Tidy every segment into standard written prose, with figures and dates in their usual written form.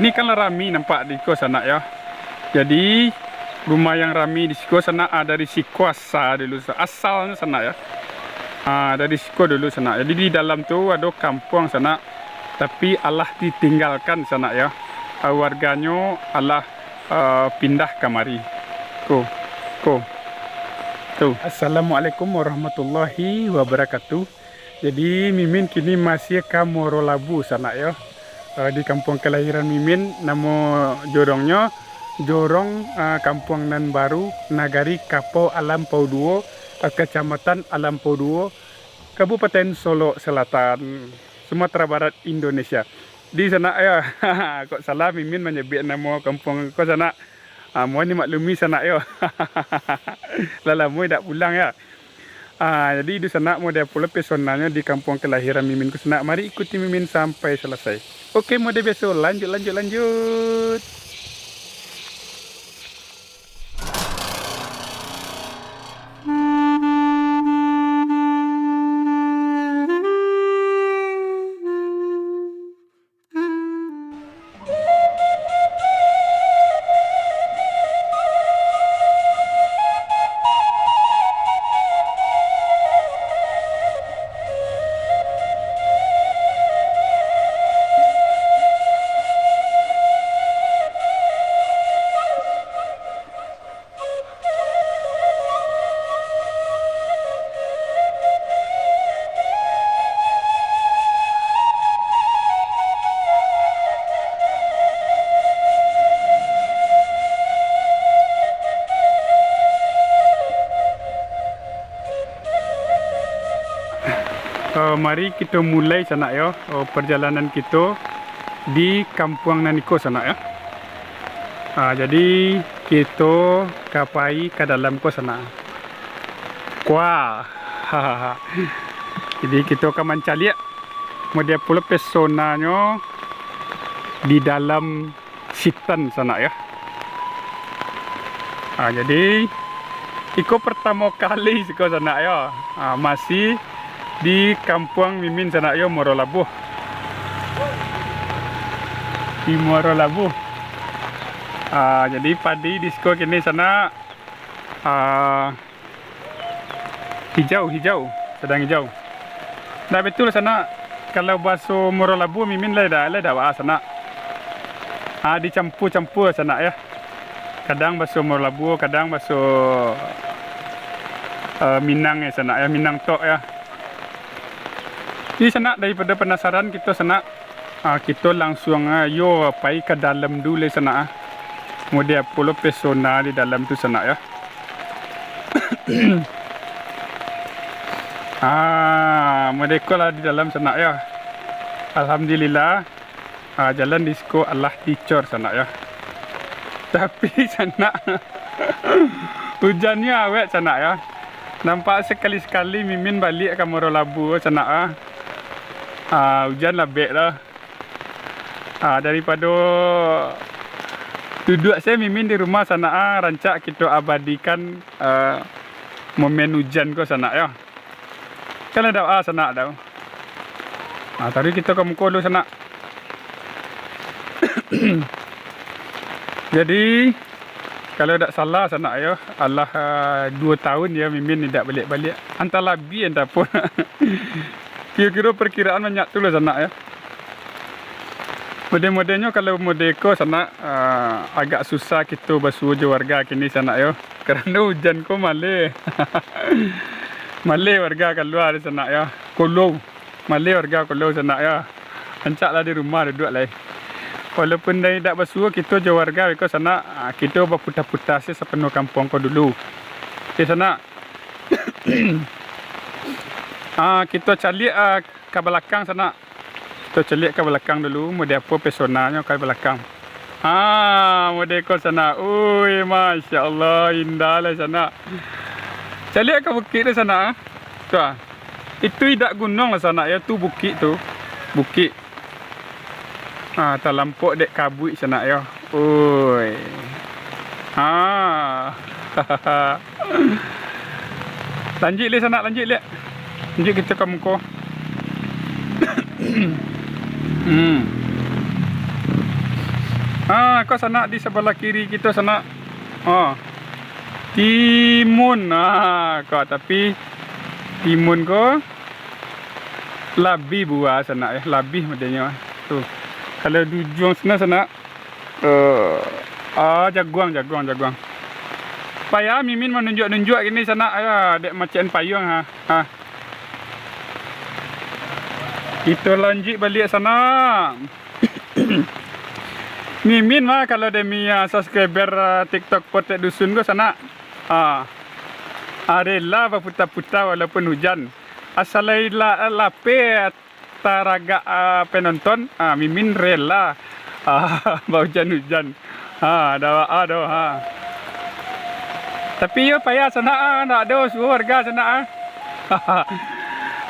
Ini kan rami nampak di ko sana ya. Jadi rumah yang rami di siko sana dari siko asal dulu, asalnya sana ya. Dari siko dulu sana. Jadi di dalam tu ada kampung sana, tapi Allah ditinggalkan sana ya. Warganya Allah pindah kemari. Ko. Tuh. Assalamualaikum warahmatullahi wabarakatuh. Jadi Mimin kini masih ke Morolabu sana ya. Di kampung kelahiran Mimin, nama jorongnya Jorong Kampung Nan Baru, Nagari Kapau Alampau Duo, Kecamatan Alampau Duo, Kabupaten Solo Selatan, Sumatera Barat, Indonesia. Di sana ya, kok salah Mimin menyebut nama kampung kok sana. Mohon dimaklumi sana ya. Lama tak pulang ya. Jadi di sana model pula pesonanya di kampung kelahiran Mimin ke sana. Mari ikuti Mimin sampai selesai. Oke, model biasa lanjut. Mari kita mulai sana ya, perjalanan kita di Kampung Naniko sana ya. Jadi kita kapai ke dalam ko sana. Wah, jadi kita akan mencari model pula pesonanya di dalam sitan sana ya. Jadi iko pertama kali siko sana ya, masih di kampung Mimin sana yo Morolabu. Di Morolabu. Jadi padi di siko kini sana hijau, sedang hijau. Nah betul sana kalau bahasa Morolabu Mimin leda sana. Dicampur sana ya. Kadang bahasa Morolabu, kadang bahasa Minang ya sana ya, Minang tok ya. Di sana daripada penasaran kita sana, kita langsung yo pai ke dalam dulu sana. Model pula pesona di dalam tu sana ya. Model lah di dalam sana ya. Alhamdulillah, jalan disko Allah dicor sana ya. Tapi sana hujannya awet sana ya. Nampak sekali-sekali Mimin balik ke Morolabu sana. Hujan labek lah. Daripada duduk saya Mimin di rumah sana, rancak kita abadikan momen hujan ko sana ya. Kan ada sana dah. Tadi kita ke muka dulu sana. Jadi kalau tak salah sana ya, Allah 2 tahun ya Mimin tidak balik-balik. Antara labi entah pun. Kira-kira perkiraan banyak tu lah sana ya. Model-modelnya kalau model ko sana agak susah kita basuh je warga kini sana ya. Kerana hujan ko malih. Malih warga keluar di sana ya. Kolong. Malih warga kolong sana ya. Ancaklah di rumah duduk lah. Walaupun dah tak basuh kita je warga ko sana, kita berputar-putar sepenuh kampung ko dulu. Di sana kita calik ke belakang sana. Kita calik ke belakang dulu. Model apa pesonanya ke belakang. Model ko sana. Ui, Masya Allah. Indah lah sana. Calik ke bukit di sana. Itu tidak gunung lah sana ya. Tu bukit tu. Bukit. Tak lampuk dek kabut sana ya. Ui. Lanjut le sana. Lanjut kita ke muka. Kau sana di sebelah kiri kita sana. Timun. Kau tapi timun kau lebih buah sana lebih modelnya. Tuh. Kalau dujung sana. Jaguang. Payah Mimin menunjuk gini sana dek macam payung Kita lanjut balik sana. Mimin mah kalau demi subscriber TikTok Potek Dusun ko sana. Rela berputar-putar walaupun hujan. Asalailah lape taraga penonton. Mimin rela hujan. Dah. Tapi yo payah sana nak ada suruh warga sana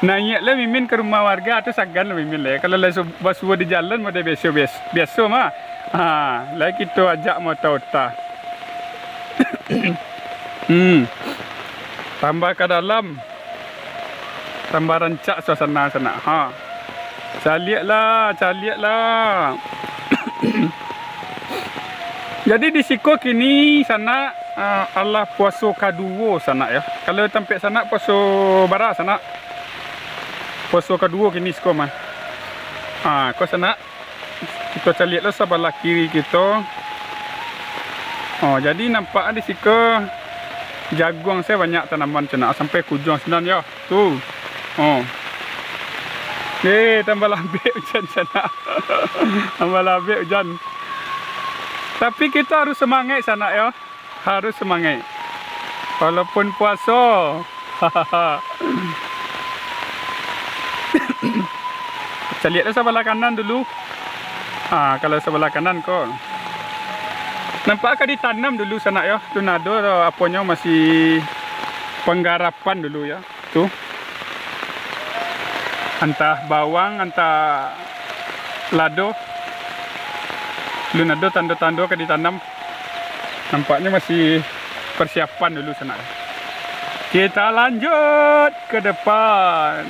Naik lah Mimin ke rumah warga tu sagan lah Mimin lah. Kalau lah basuh di jalan mada biasa mah. Lah kita ajak motor-motor. Tambah ke dalam. Tambah rancak suasana sana. Caliak lah. Jadi di Siko kini sana Allah puasa kedua sana ya. Kalau tempat sana puasa barat sana. Puasa kedua kini Siko mah. Kau sana kita cari lah sebelah kiri kita. Jadi nampak di Siko jaguang saya banyak tanaman sana sampai kujung senan ya. Tu. Tambah labik hujan sana. Tambah labik hujan. Tapi kita harus semangat sana ya. Harus semangat. Walaupun puasa. Kita lihat sebelah kanan dulu. Kalau sebelah kanan kau. Nampak kan ditanam dulu sana ya. Tu nado apanya masih penggarapan dulu ya. Tu. Antah bawang, antah lado. Belum ada tanda-tanda ke ditanam. Nampaknya masih persiapan dulu sana. Kita lanjut ke depan.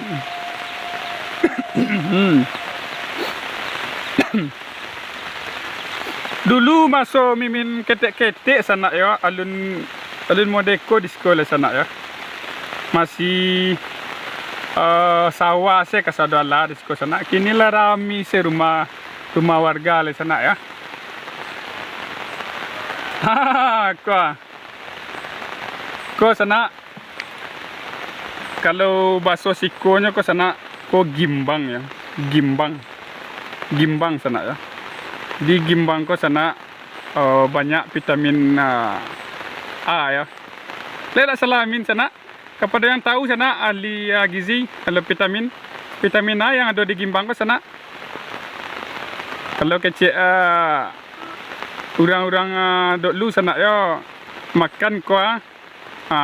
Dulu masuk Mimin ketek-ketek sana ya. Alun Modeko di sekolah sana ya. Masih sawah saya kasadala di sekolah sana. Kini lah rami rumah warga di sana ya. Kau sana kalau bahasa Sikonya kau sana kau gimbang ya. Gimbang sana ya. Di gimbang kau sana banyak vitamin A ya. Tidak salah Amin sana. Kepada yang tahu sana ahli gizi kalau vitamin A yang ada di gimbang kau sana. Kalau kecil orang-orang dulu sana ya makan kuah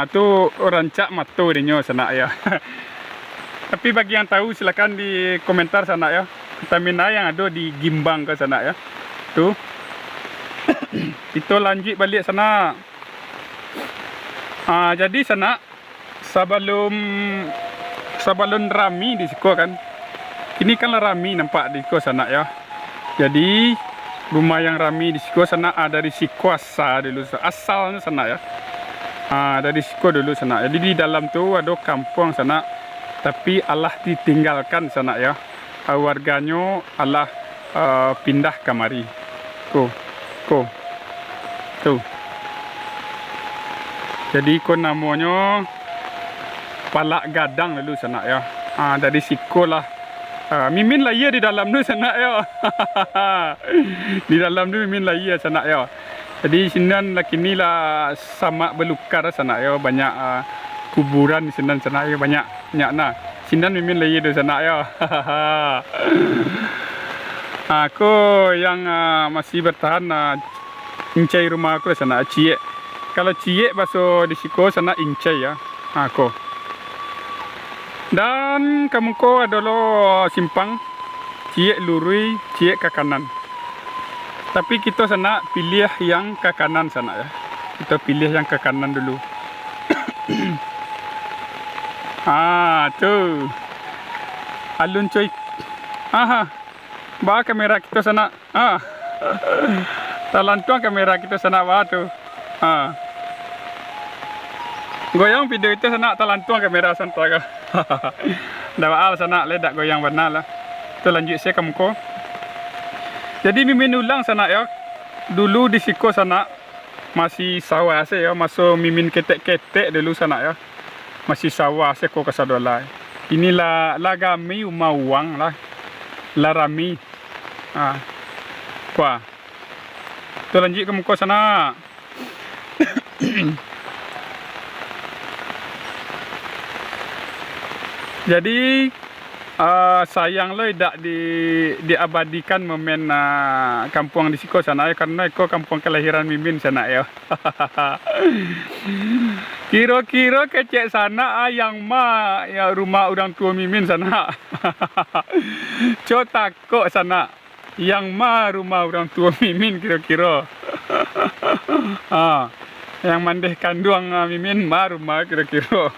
tu rancak matu dinyo sana ya. Tapi bagi yang tahu silakan di komentar sana ya. Vitamin A yang ada di gimbang ke sana ya. Tu. Kita lanjut balik sana. Jadi sana sebelum rami di Siko kan. Ini kan rami nampak di Siko sana ya. Jadi rumah yang rami di Siko sana dari Siko dulu asalnya sana ya. Dari Siko dulu sana. Jadi di dalam tu ada kampung sana. Tapi Allah ditinggalkan sana ya. Warganya Allah pindah kemari. Tuh. Jadi namanya Palak Gadang dulu sana ya. Dari Siko lah. Mimin lah ya di dalam tu sana ya. Di dalam tu Mimin lah ya sana ya. Jadi sinan lah kini lah sama belukar sana ya. Banyak kuburan di sinan sana ya. Banyak nah. Sinan Mimin lah ya di sana ya. Aku yang masih bertahan incai rumah aku di sana. Ciek. Kalau ciek bahasa di Siko sana incai ya. Aku. Dan kamu ko adalah simpang ciek lurui, ciek ke kanan. Tapi kita sana pilih yang ke kanan sana ya. Kita pilih yang ke kanan dulu. Tuh. Alun coy. Bawa kamera kita sana. Talantuang kamera kita sana tu. Goyang video itu sana talantuang kamera sana ka. Dah sana ledak goyang benar lah. Tu lanjut saya kamu. Jadi mimin ulang sana ya. Dulu di siko sana masih sawah saya ya, masuk mimin ketek-ketek dulu sana ya. Masih sawah saya ko kasadolai. Inilah lagami umawang lah. Larami. Kuah. Tu lanjut ke muka sana. Jadi sayang loh tidak diabadikan momen kampung di siko sana ya, karena itu kampung kelahiran mimin sana ya. Kira-kira kecek sana yang ya rumah orang tua mimin sana. Coba takut sana yang rumah orang tua mimin kira-kira. Yang mandeh kandung mimin rumah kira-kira.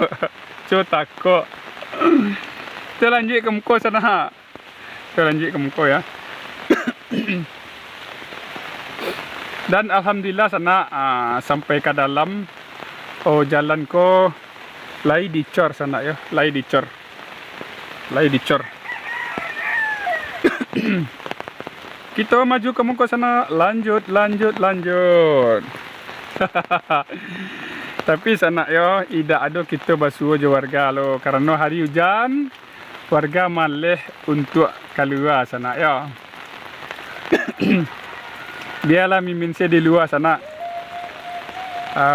Coba takut. Kita lanjut ke muka sana. Kita lanjut ke muka ya. Dan alhamdulillah sana sampai ke dalam. Jalan ko lai dicor sana ya, lai dicor. Kita maju ke muka sana, lanjut. Tapi sana ya, tidak ada kita basuh je warga lo, karena hari hujan, warga malih untuk keluar sana ya. Biarlah mimin saya di luar sana.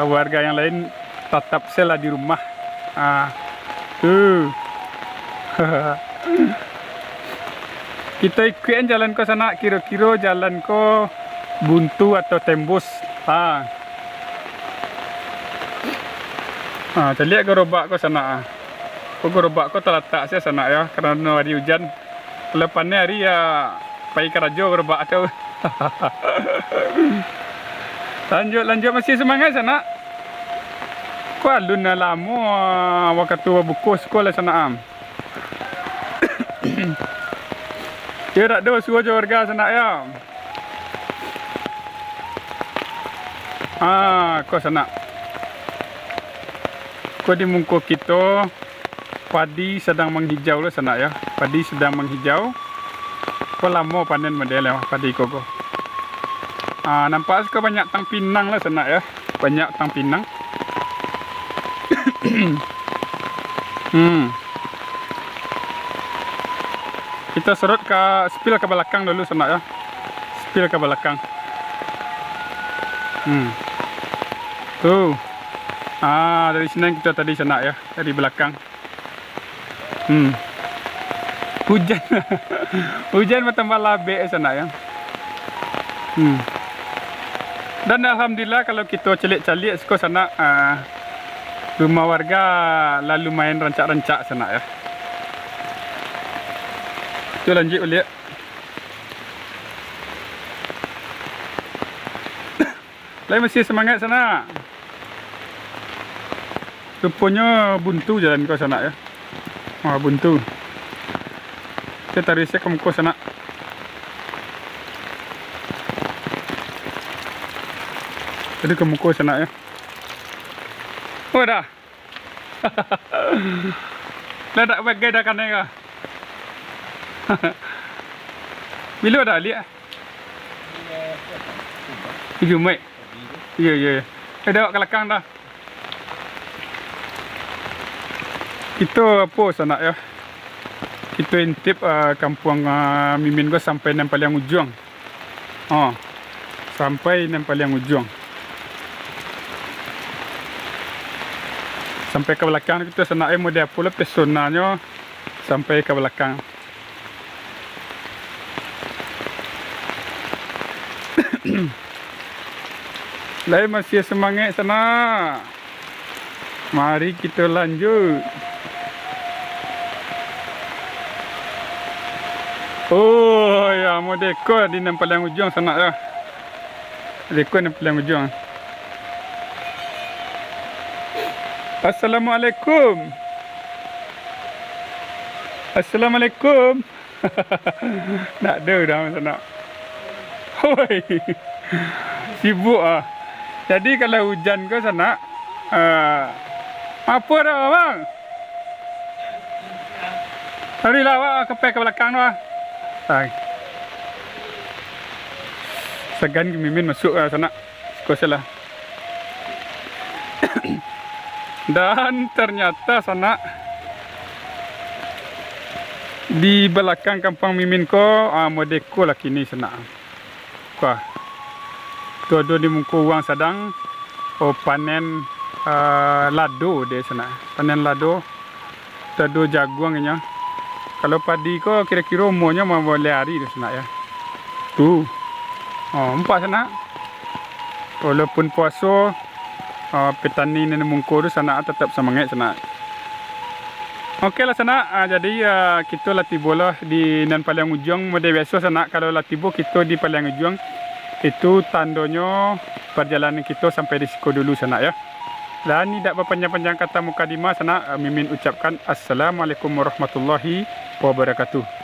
Warga yang lain tetap sela di rumah. Kita ikutin jalan ke sana, kira-kira jalan ke buntu atau tembus. Lihat gerobak ke sana. Gerobak ke terletak saya sana ya, karena hari hujan. Lepannya hari ya pergi kerajo gerobak tu. Lanjut masih semangat sana. Kuah luna lama waktu buku sekolah sana. Dia tak ada suruh warga sana ya. Kau sana. Kau di muka kita padi sedang menghijau lah sana ya. Padi sedang menghijau. Kau lama panen model ya padi kau. Nampak kau banyak tang pinang lah sana ya. Banyak tang pinang. Kita serut spill ke belakang dulu sana ya. Spill ke belakang. Tuh. Dari sini kita tadi sana ya, dari belakang. Hujan. Hujan bertambah labek sana ya. Dan alhamdulillah kalau kita celik-celik ke sana, rumah warga lalu main rancak-rancak sana ya. Itu lanjut lihat. Lain masih semangat sana. Rupanya buntu jalan ke sana ya. Buntu. Kita tarik saya ke muka sana. Jadi ke muka sana ya. Dah. Dah tak bagai dah kan ya. Bila dah lihat? 3 Mei. Ya. Dah ke belakang dah. Kita apa sana ya? Kita intip kampung mimin gua sampai yang paling ujung. Sampai yang paling ujung. Sampai ke belakang kita sana model pula pesonanya sampai ke belakang. Lain masih semangat sana. Mari kita lanjut. Ya mau dekor di paling ujung sana ya. Dekor di paling ujung. Assalamualaikum. Nak ada dah sana. Hoi. Sibuk ah. Jadi kalau hujan ke sana, apa dah bang? Harilah awak ke belakang dah. Segan Mimin masuk ke sana. Kosalah. Dan ternyata sana di belakang kampung Mimin ko modeko lah kini sana. Wah. Tuh di muka uang sedang panen lado deh sana. Panen lado. Tuh jaguangnya. Kalau padi ko kira-kira umurnya mau boleh hari di sana ya. Tuh. Empat sana. Walaupun puasa petani nenek mungkur sana tetap semangat sana. Okey lah sana. Jadi kita lah tiba lah di nan paling ujung. Model biasa sana. Kalau lah tiba kita di paling ujung. Itu tandanya perjalanan kita sampai di siku dulu sana ya. Dan tidak berpanjang-panjang kata mukadimah sana. Mimin ucapkan Assalamualaikum warahmatullahi wabarakatuh.